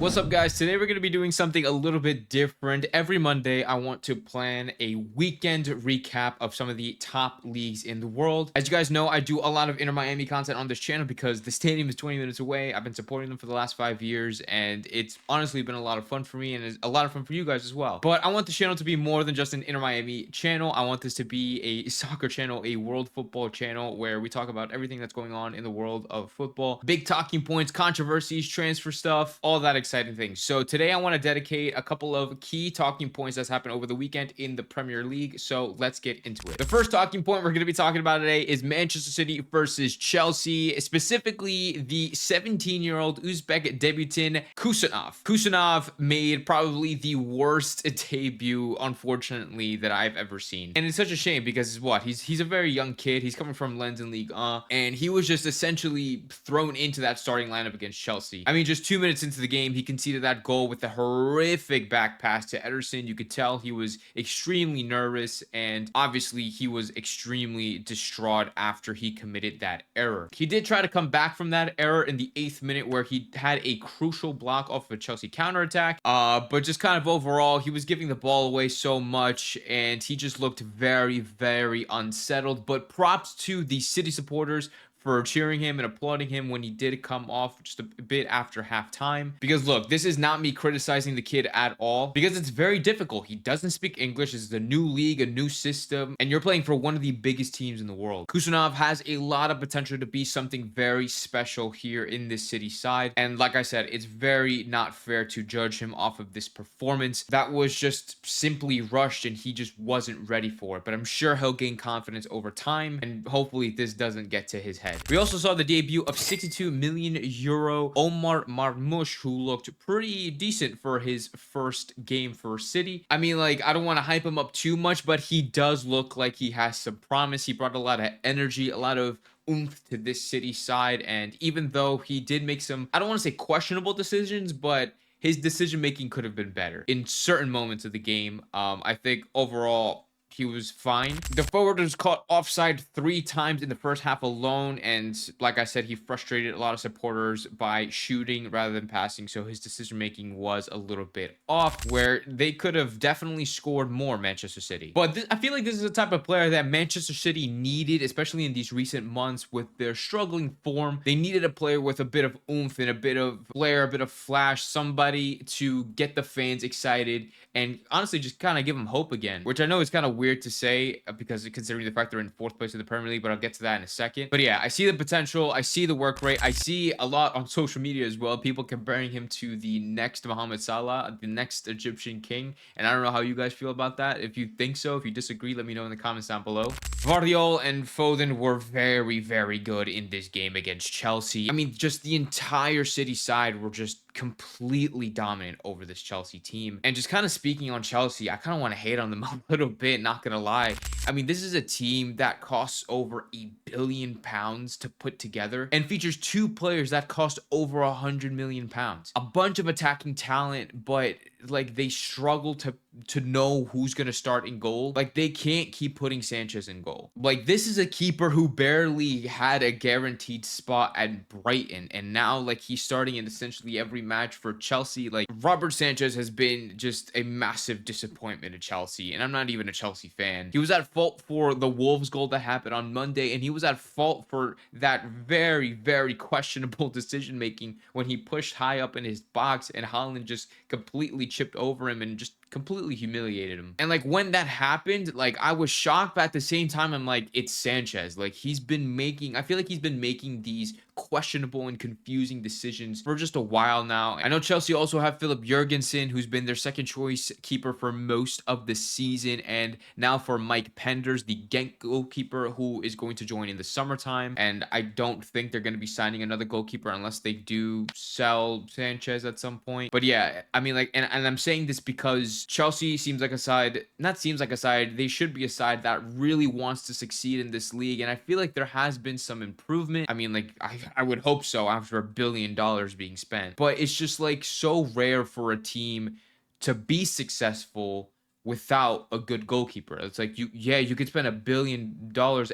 What's up, guys? Today we're going to be doing something a little bit different. Every Monday, I want to plan a weekend recap of some of the top leagues in the world. As you guys know, I do a lot of Inter Miami content on this channel because the stadium is 20 minutes away. I've been supporting them for the last 5 years, and it's honestly been a lot of fun for me, and it's a lot of fun for you guys as well. But I want the channel to be more than just an Inter Miami channel. I want this to be a soccer channel, a world football channel, where we talk about everything that's going on in the world of football. Big talking points, controversies, transfer stuff, all that exciting things. So today I want to dedicate a couple of key talking points that's happened over the weekend in the Premier League. So let's get into it. The first talking point we're going to be talking about today is Manchester City versus Chelsea, specifically the 17-year-old Uzbek debutant Khusanov. Khusanov made probably the worst debut, unfortunately, that I've ever seen. And it's such a shame because he's a very young kid. He's coming from Lens in Liga, and he was just essentially thrown into that starting lineup against Chelsea. I mean, just 2 minutes into the game, he conceded that goal with a horrific back pass to Ederson. You could tell he was extremely nervous, and obviously he was extremely distraught after he committed that error. He did try to come back from that error in the 8th minute where he had a crucial block off of a Chelsea counterattack. But just kind of overall, he was giving the ball away so much, and he just looked very, very unsettled. But props to the City supporters for cheering him and applauding him when he did come off just a bit after halftime. Because look, this is not me criticizing the kid at all, because it's very difficult. He doesn't speak English. This is a new league, a new system, and you're playing for one of the biggest teams in the world. Khusanov has a lot of potential to be something very special here in this City side. And like I said, it's very not fair to judge him off of this performance that was just simply rushed and he just wasn't ready for it. But I'm sure he'll gain confidence over time, and hopefully this doesn't get to his head. We also saw the debut of 62 million euro Omar Marmoush, who looked pretty decent for his first game for City. I mean, like, I don't want to hype him up too much, but he does look like he has some promise. He brought a lot of energy, a lot of oomph to this City side, and even though he did make some, I don't want to say questionable decisions, but his decision making could have been better in certain moments of the game. I think overall he was fine. The forward was caught offside 3 times in the first half alone, and like I said, he frustrated a lot of supporters by shooting rather than passing, so his decision making was a little bit off, where they could have definitely scored more, Manchester City. But I feel like this is the type of player that Manchester City needed, especially in these recent months with their struggling form. They needed a player with a bit of oomph and a bit of flair, a bit of flash, somebody to get the fans excited and honestly just kind of give them hope again, which I know is kind of weird to say because considering the fact they're in 4th place in the Premier League, but I'll get to that in a second. But yeah, I see the potential. I see the work rate. I see a lot on social media as well, people comparing him to the next Mohamed Salah, the next Egyptian king, and I don't know how you guys feel about that. If you think so, if you disagree, let me know in the comments down below. Vardiol and Foden were very, very good in this game against Chelsea. I mean, just the entire City side were just completely dominant over this Chelsea team. And just kind of speaking on Chelsea, I kind of want to hate on them a little bit, not gonna lie. I mean, this is a team that costs over £1 billion to put together and features 2 players that cost over £100 million. A bunch of attacking talent, but like they struggle to know who's gonna start in goal. Like they can't keep putting Sanchez in goal. Like this is a keeper who barely had a guaranteed spot at Brighton, and now like he's starting in essentially every match for Chelsea. Like Robert Sanchez has been just a massive disappointment at Chelsea, and I'm not even a Chelsea fan. He was at fault for the Wolves goal that happened on Monday, and he was at fault for that very, very questionable decision making when he pushed high up in his box and Haaland just completely chipped over him and just completely humiliated him. And like when that happened, like I was shocked, but at the same time I'm like, it's Sanchez. Like I feel like he's been making these questionable and confusing decisions for just a while now. I know Chelsea also have Philip Jurgensen, who's been their second choice keeper for most of the season, and now for Mike Penders, the Genk goalkeeper, who is going to join in the summertime. And I don't think they're going to be signing another goalkeeper unless they do sell Sanchez at some point. But yeah, I mean, like, and I'm saying this because Chelsea seems like a side, not seems like a side, they should be a side that really wants to succeed in this league, and I feel like there has been some improvement. I mean, like, I would hope so after $1 billion being spent, but it's just like so rare for a team to be successful without a good goalkeeper. It's like you could spend $1 billion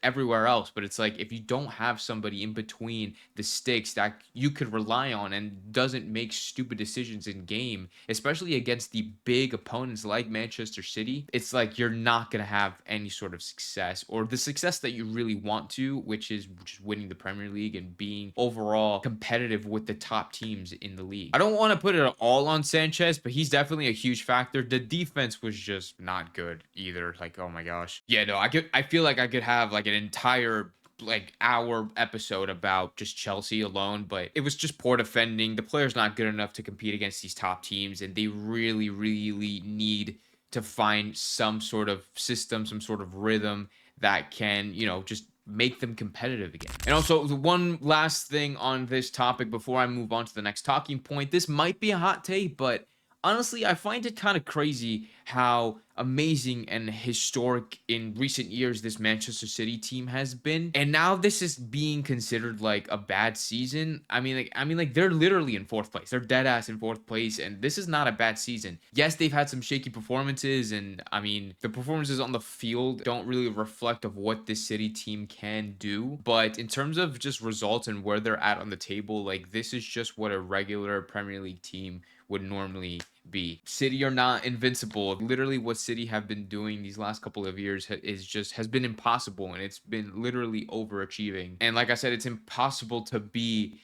everywhere else, but it's like if you don't have somebody in between the sticks that you could rely on and doesn't make stupid decisions in game, especially against the big opponents like Manchester City, it's like you're not gonna have any sort of success, or the success that you really want to, which is just winning the Premier League and being overall competitive with the top teams in the league. I don't want to put it all on Sanchez, but he's definitely a huge factor. The defense was just not good either. Like, oh my gosh. Yeah, no, I feel like I could have like an entire like hour episode about just Chelsea alone, but it was just poor defending. The player's not good enough to compete against these top teams, and they really, really need to find some sort of system, some sort of rhythm that can, just make them competitive again. And also, the one last thing on this topic before I move on to the next talking point. This might be a hot take, but honestly, I find it kind of crazy how amazing and historic in recent years this Manchester City team has been. And now this is being considered like a bad season. I mean, like they're literally in fourth place. They're dead ass in fourth place, and this is not a bad season. Yes, they've had some shaky performances, and I mean, the performances on the field don't really reflect of what this City team can do. But in terms of just results and where they're at on the table, like this is just what a regular Premier League team would normally be. City are not invincible. Literally what City have been doing these last couple of years has been impossible, and it's been literally overachieving. And like I said, it's impossible to be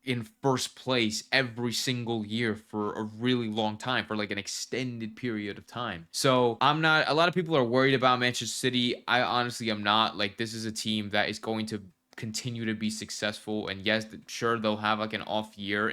in first place every single year for a really long time, for like an extended period of time. So a lot of people are worried about Manchester City. I honestly am not. Like, this is a team that is going to continue to be successful, and yes, sure, they'll have like an off year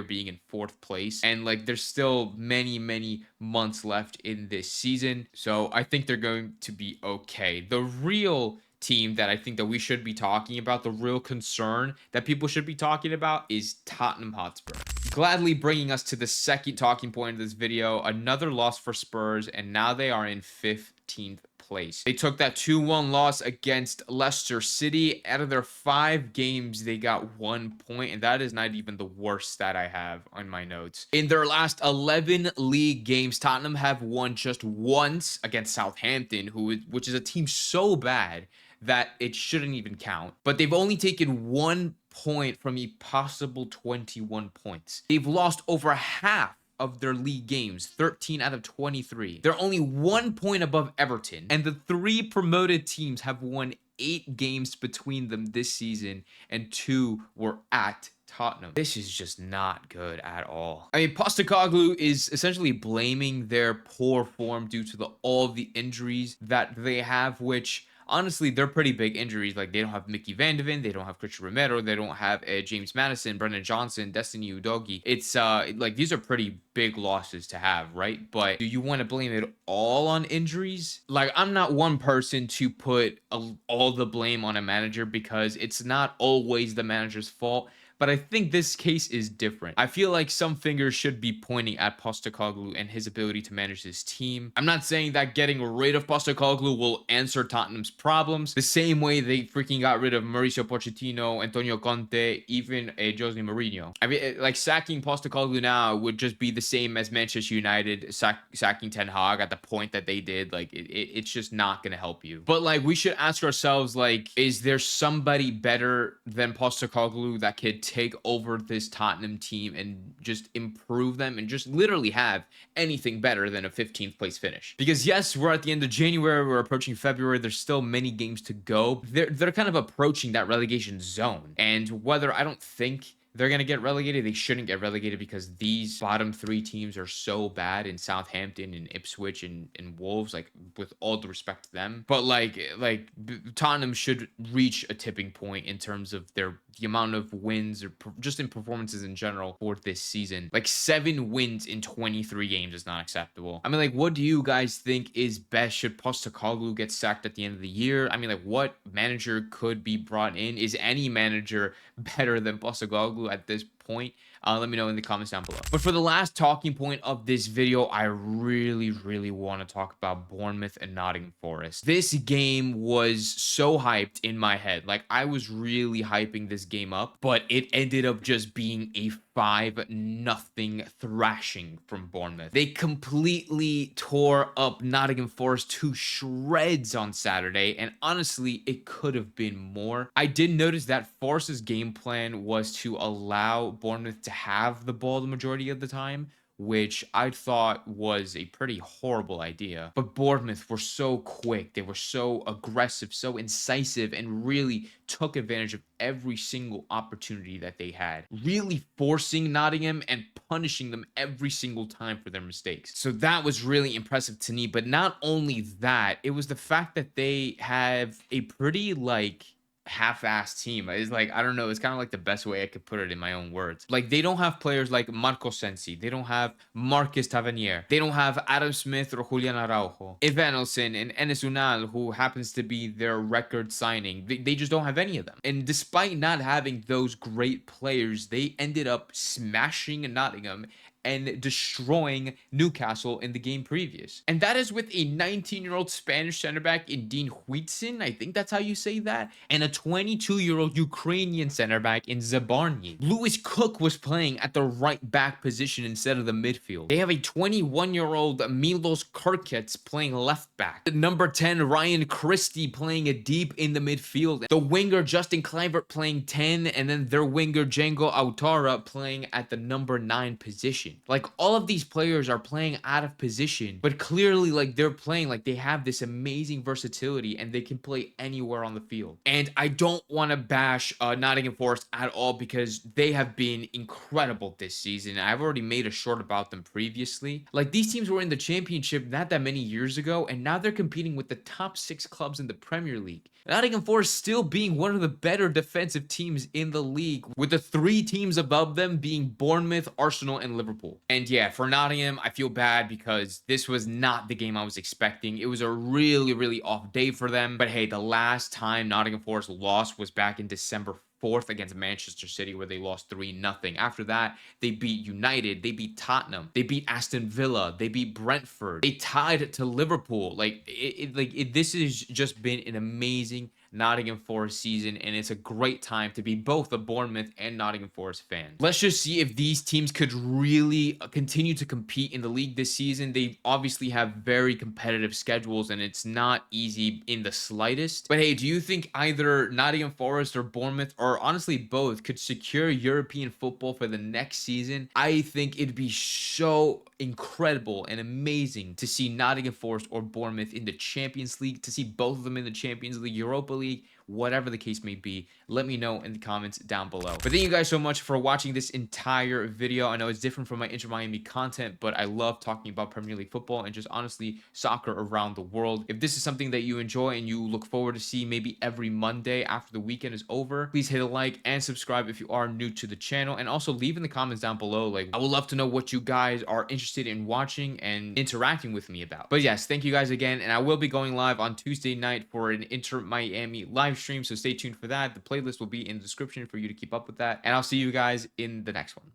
being in fourth place, and like there's still many months left in this season, so I think they're going to be okay. The real team that I think that we should be talking about, the real concern that people should be talking about, is Tottenham Hotspur. Gladly bringing us to the second talking point of this video. Another loss for Spurs, and now they are in 15th place. They took that 2-1 loss against Leicester City. Out of their 5 games, they got 1 point, and that is not even the worst stat I have on my notes. In their last 11 league games, Tottenham have won just once against Southampton, which is a team so bad that it shouldn't even count. But they've only taken 1 point from a possible 21 points. They've lost over half of their league games, 13 out of 23. They're only 1 point above Everton, and the 3 promoted teams have won 8 games between them this season, and 2 were at Tottenham. This is just not good at all. I mean, Postecoglu is essentially blaming their poor form due to all of the injuries that they have, which honestly, they're pretty big injuries. Like, they don't have Mickey Van de Ven, they don't have Christian Romero, they don't have James Madison, Brendan Johnson, Destiny Udogie. It's like, these are pretty big losses to have, right? But do you want to blame it all on injuries? Like, I'm not one person to put all the blame on a manager, because it's not always the manager's fault. But I think this case is different. I feel like some fingers should be pointing at Postecoglu and his ability to manage this team. I'm not saying that getting rid of Postecoglu will answer Tottenham's problems the same way they freaking got rid of Mauricio Pochettino, Antonio Conte, even Jose Mourinho. I mean, like, sacking Postecoglu now would just be the same as Manchester United sacking Ten Hag at the point that they did. Like, it's just not going to help you. But like, we should ask ourselves, like, is there somebody better than Postecoglu that could take over this Tottenham team and just improve them and just literally have anything better than a 15th place finish? Because yes, we're at the end of January, we're approaching February, there's still many games to go. They're kind of approaching that relegation zone, and whether I don't think they're going to get relegated, they shouldn't get relegated, because these bottom 3 teams are so bad in Southampton and Ipswich and Wolves, like, with all the respect to them. But like Tottenham should reach a tipping point in terms of the amount of wins, or just in performances in general for this season. Like, 7 wins in 23 games is not acceptable. I mean, like, what do you guys think is best? Should Postecoglu get sacked at the end of the year? I mean, like, what manager could be brought in? Is any manager better than Postecoglu at this point? Let me know in the comments down below. But for the last talking point of this video, I really want to talk about Bournemouth and Nottingham Forest. This game was so hyped in my head. Like, I was really hyping this game up, but it ended up just being a 5-0 thrashing from Bournemouth. They completely tore up Nottingham Forest to shreds on Saturday, and honestly, it could have been more. I did notice that Forest's game plan was to allow Bournemouth to have the ball the majority of the time, which I thought was a pretty horrible idea. But Bournemouth were so quick, they were so aggressive, so incisive, and really took advantage of every single opportunity that they had, really forcing Nottingham and punishing them every single time for their mistakes. So that was really impressive to me. But not only that, it was the fact that they have a pretty half-assed team. It's like, I don't know, it's kind of like the best way I could put it in my own words. Like, they don't have players like Marco Sensi, they don't have Marcus Tavernier, they don't have Adam Smith or Julian Araujo, Evanelson and Enes Unal, who happens to be their record signing. They just don't have any of them. And despite not having those great players, they ended up smashing Nottingham and destroying Newcastle in the game previous. And that is with a 19-year-old Spanish center back in Dean Huijsen, I think that's how you say that, and a 22-year-old Ukrainian center back in Zabarny. Lewis Cook was playing at the right back position instead of the midfield. They have a 21-year-old Milos Kirkets playing left back. The number 10 Ryan Christie playing it deep in the midfield. The winger Justin Kluivert playing 10, and then their winger Django Autara playing at the number 9 position. Like, all of these players are playing out of position, but clearly, like, they're playing like they have this amazing versatility and they can play anywhere on the field. And I don't want to bash Nottingham Forest at all, because they have been incredible this season. I've already made a short about them previously. Like, these teams were in the championship not that many years ago, and now they're competing with the top 6 clubs in the Premier League. Nottingham Forest still being one of the better defensive teams in the league, with the 3 teams above them being Bournemouth, Arsenal, and Liverpool. And yeah, for Nottingham, I feel bad because this was not the game I was expecting. It was a really, really off day for them. But hey, the last time Nottingham Forest lost was back in December 4th against Manchester City, where they lost 3-0. After that, they beat United, they beat Tottenham, they beat Aston Villa, they beat Brentford, they tied to Liverpool. This has just been an amazing Nottingham Forest season, and it's a great time to be both a Bournemouth and Nottingham Forest fan. Let's just see if these teams could really continue to compete in the league this season. They obviously have very competitive schedules, and it's not easy in the slightest. But hey, do you think either Nottingham Forest or Bournemouth, or honestly both, could secure European football for the next season? I think it'd be so incredible and amazing to see Nottingham Forest or Bournemouth in the Champions League, to see both of them in the Champions League, Europa League, whatever the case may be. Let me know in the comments down below. But thank you guys so much for watching this entire video. I know it's different from my Inter Miami content, but I love talking about Premier League football and just honestly soccer around the world. If this is something that you enjoy and you look forward to see maybe every Monday after the weekend is over, please hit a like and subscribe if you are new to the channel, and also leave in the comments down below. Like, I would love to know what you guys are interested in watching and interacting with me about. But yes, thank you guys again, and I will be going live on Tuesday night for an Inter Miami live stream, so stay tuned for that. The playlist will be in the description for you to keep up with that, and I'll see you guys in the next one.